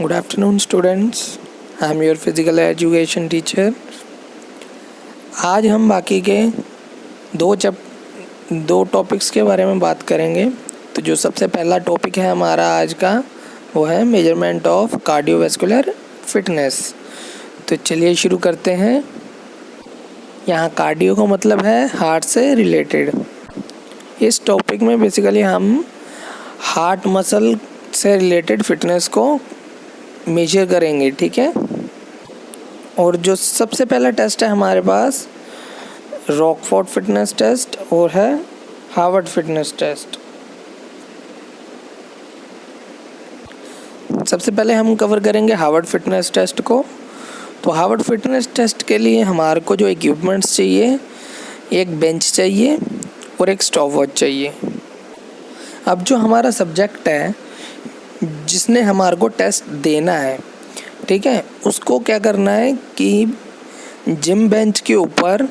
Good afternoon students. I am your physical education teacher. आज हम बाकी के दो टॉपिक्स के बारे में बात करेंगे। तो जो सबसे पहला टॉपिक है हमारा आज का वो है मेजरमेंट ऑफ कार्डियोवैस्कुलर फिटनेस। तो चलिए शुरू करते हैं। यहाँ कार्डियो का मतलब है हार्ट से रिलेटेड। इस टॉपिक में बेसिकली हम हार्ट मसल से रिलेटेड फिटनेस को मेजर करेंगे, ठीक है। और जो सबसे पहला टेस्ट है हमारे पास रॉकफोर्ड फिटनेस टेस्ट और है हार्वर्ड फिटनेस टेस्ट। सबसे पहले हम कवर करेंगे हार्वर्ड फिटनेस टेस्ट को। तो हार्वर्ड फिटनेस टेस्ट के लिए हमारे को जो इक्विपमेंट्स चाहिए, एक बेंच चाहिए और एक स्टॉप वॉच चाहिए। अब जो हमारा सब्जेक्ट है जिसने हमारे को टेस्ट देना है, ठीक है, उसको क्या करना है कि जिम बेंच के ऊपर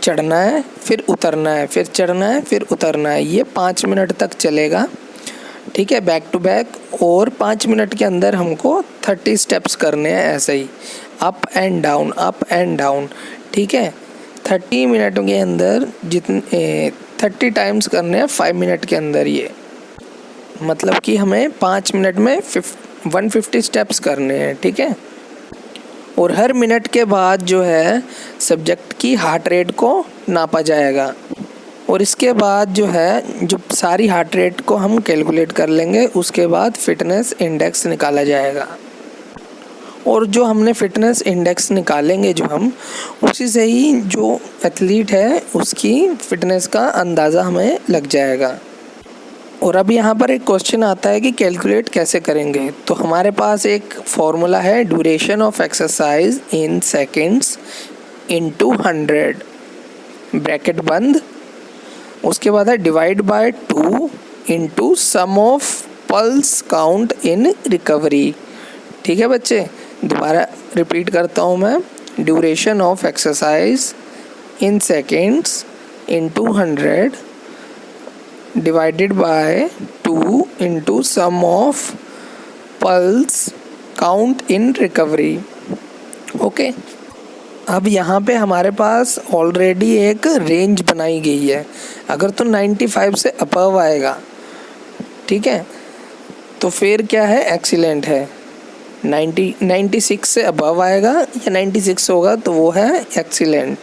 चढ़ना है, फिर उतरना है, फिर चढ़ना है, फिर उतरना है। ये 5 मिनट तक चलेगा, ठीक है, बैक टू बैक। और 5 मिनट के अंदर हमको 30 स्टेप्स करने हैं, ऐसे ही up and down, up and down, ठीक है। 30 मिनट के अंदर 30 टाइम्स करने हैं 5 मिनट के अंदर। ये मतलब कि हमें 5 मिनट में 150 स्टेप्स करने हैं, ठीक है। और हर मिनट के बाद जो है सब्जेक्ट की हार्ट रेट को नापा जाएगा। और इसके बाद जो है जो सारी हार्ट रेट को हम कैलकुलेट कर लेंगे, उसके बाद फिटनेस इंडेक्स निकाला जाएगा। और जो हमने फिटनेस इंडेक्स निकालेंगे जो हम, उसी से ही जो एथलीट है उसकी फिटनेस का अंदाज़ा हमें लग जाएगा। और अब यहाँ पर एक क्वेश्चन आता है कि कैलकुलेट कैसे करेंगे। तो हमारे पास एक फॉर्मूला है, duration of exercise in seconds into 100 bracket बंद। उसके बाद है divide by 2 into sum of pulse count in recovery. ठीक है बच्चे, दोबारा रिपीट करता हूँ मैं। Duration of exercise in seconds into 100 divided by 2 into sum of pulse count in recovery. Okay, अब यहाँ पे हमारे पास ऑलरेडी एक रेंज बनाई गई है। अगर तो 95 से अबव आएगा, ठीक है, तो फिर क्या है, एक्सीलेंट है। 96 से अबव आएगा या 96 होगा तो वो है एक्सीलेंट।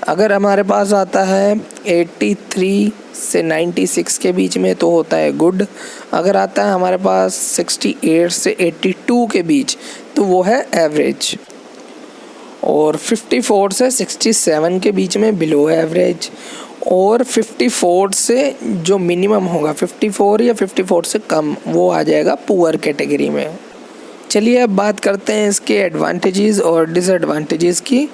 अगर हमारे पास आता है 83 से 96 के बीच में तो होता है गुड। अगर आता है हमारे पास 68 से 82 के बीच तो वो है एवरेज। और 54 से 67 के बीच में बिलो एवरेज। और 54 से जो मिनिमम होगा, 54 या 54 से कम, वो आ जाएगा पुअर कैटेगरी में। चलिए अब बात करते हैं इसके एडवांटेजेस और डिसएडवांटेजेस की।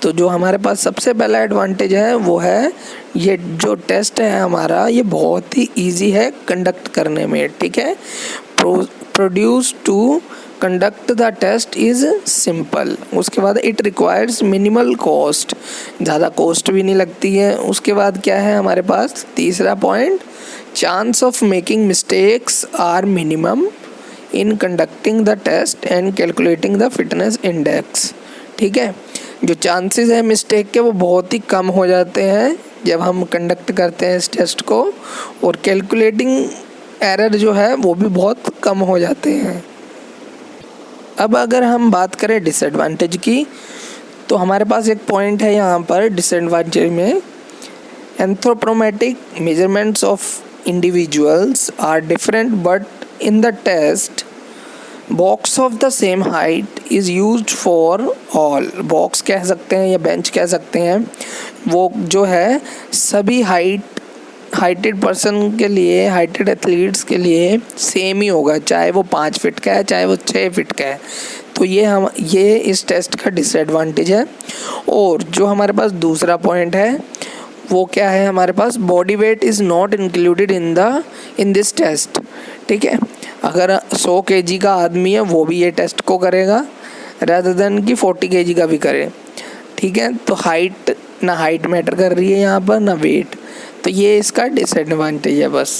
तो जो हमारे पास सबसे पहला एडवांटेज है वो है ये जो टेस्ट है हमारा, ये बहुत ही इजी है कंडक्ट करने में, ठीक है। Produce to conduct the test is simple. उसके बाद इट रिक्वायर्स मिनिमल कॉस्ट, ज़्यादा कॉस्ट भी नहीं लगती है। उसके बाद क्या है हमारे पास तीसरा point, chance of making mistakes are minimum in conducting the test and calculating the fitness index. ठीक है, जो चांसेस है मिस्टेक के वो बहुत ही कम हो जाते हैं जब हम कंडक्ट करते हैं इस टेस्ट को। और कैलकुलेटिंग एरर जो है वो भी बहुत कम हो जाते हैं। अब अगर हम बात करें डिसएडवांटेज की, तो हमारे पास एक पॉइंट है यहाँ पर डिसएडवांटेज में, anthropometric measurements of individuals are different but in the test box of the same height is used for all। Box कह सकते हैं या बेंच कह सकते हैं, वो जो है सभी हाइटेड पर्सन के लिए, हाइटेड एथलीट्स के लिए सेम ही होगा, चाहे वो 5 फीट का है चाहे वो 6 फीट का है। तो ये इस टेस्ट का डिसएडवांटेज है। और जो हमारे पास दूसरा पॉइंट है वो क्या है, हमारे पास body weight is not included in this test. ठीक है, अगर 100 kg का आदमी है वो भी ये टेस्ट को करेगा रादर देन कि 40 kg का भी करे, ठीक है। तो हाइट मैटर कर रही है यहाँ पर, ना वेट। तो ये इसका डिसएडवांटेज है बस।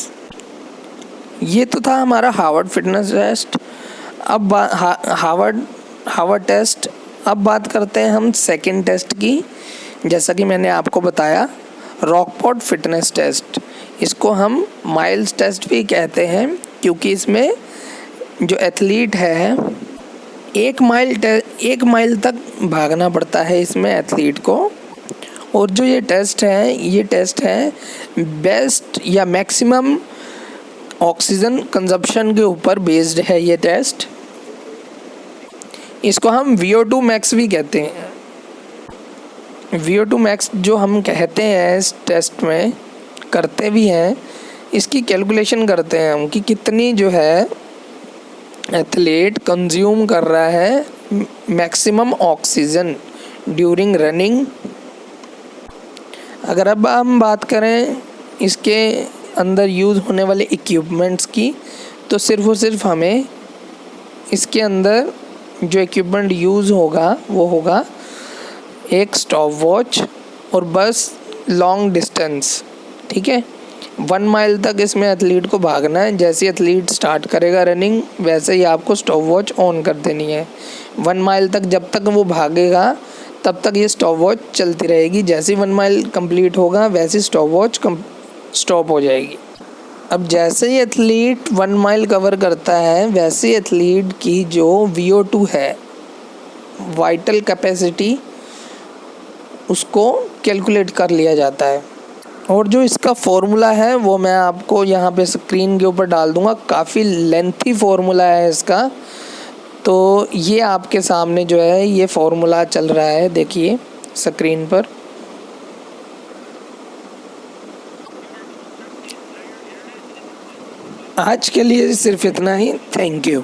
ये तो था हमारा हार्वर्ड फिटनेस टेस्ट। अब हावर्ड टेस्ट। अब बात करते हैं हम सेकंड टेस्ट की। जैसा कि मैंने आपको बताया, रॉकफोर्ड फिटनेस टेस्ट, इसको हम माइल्स टेस्ट भी कहते हैं, क्योंकि इसमें जो एथलीट है 1 माइल तक भागना पड़ता है इसमें एथलीट को। और जो ये टेस्ट है बेस्ट या मैक्सिमम ऑक्सीजन कंजप्शन के ऊपर बेस्ड है ये टेस्ट। इसको हम VO2 मैक्स भी कहते हैं। VO2 मैक्स जो हम कहते हैं इस टेस्ट में, करते भी हैं, इसकी कैलकुलेशन करते हैं हम कि कितनी जो है एथलीट कंज्यूम कर रहा है मैक्सिमम ऑक्सीजन ड्यूरिंग रनिंग। अगर अब हम बात करें इसके अंदर यूज़ होने वाले इक्विपमेंट्स की, तो सिर्फ़ और सिर्फ हमें इसके अंदर जो इक्विपमेंट यूज़ होगा वो होगा एक स्टॉप वॉच और बस लॉन्ग डिस्टेंस। ठीक है, 1 माइल तक इसमें एथलीट को भागना है। जैसे एथलीट स्टार्ट करेगा रनिंग, वैसे ही आपको स्टॉप वॉच ऑन कर देनी है। 1 माइल तक जब तक वो भागेगा तब तक ये स्टॉप वॉच चलती रहेगी। जैसे ही 1 माइल कंप्लीट होगा वैसे स्टॉप वॉच स्टॉप हो जाएगी। अब जैसे ही एथलीट 1 माइल कवर करता है, वैसे एथलीट की जो VO2 है, वाइटल कैपेसिटी, उसको कैलकुलेट कर लिया जाता है। और जो इसका फॉर्मूला है वो मैं आपको यहाँ पे स्क्रीन के ऊपर डाल दूँगा। काफ़ी लेंथी फॉर्मूला है इसका, तो ये आपके सामने जो है ये फॉर्मूला चल रहा है, देखिए स्क्रीन पर। आज के लिए सिर्फ इतना ही। Thank you.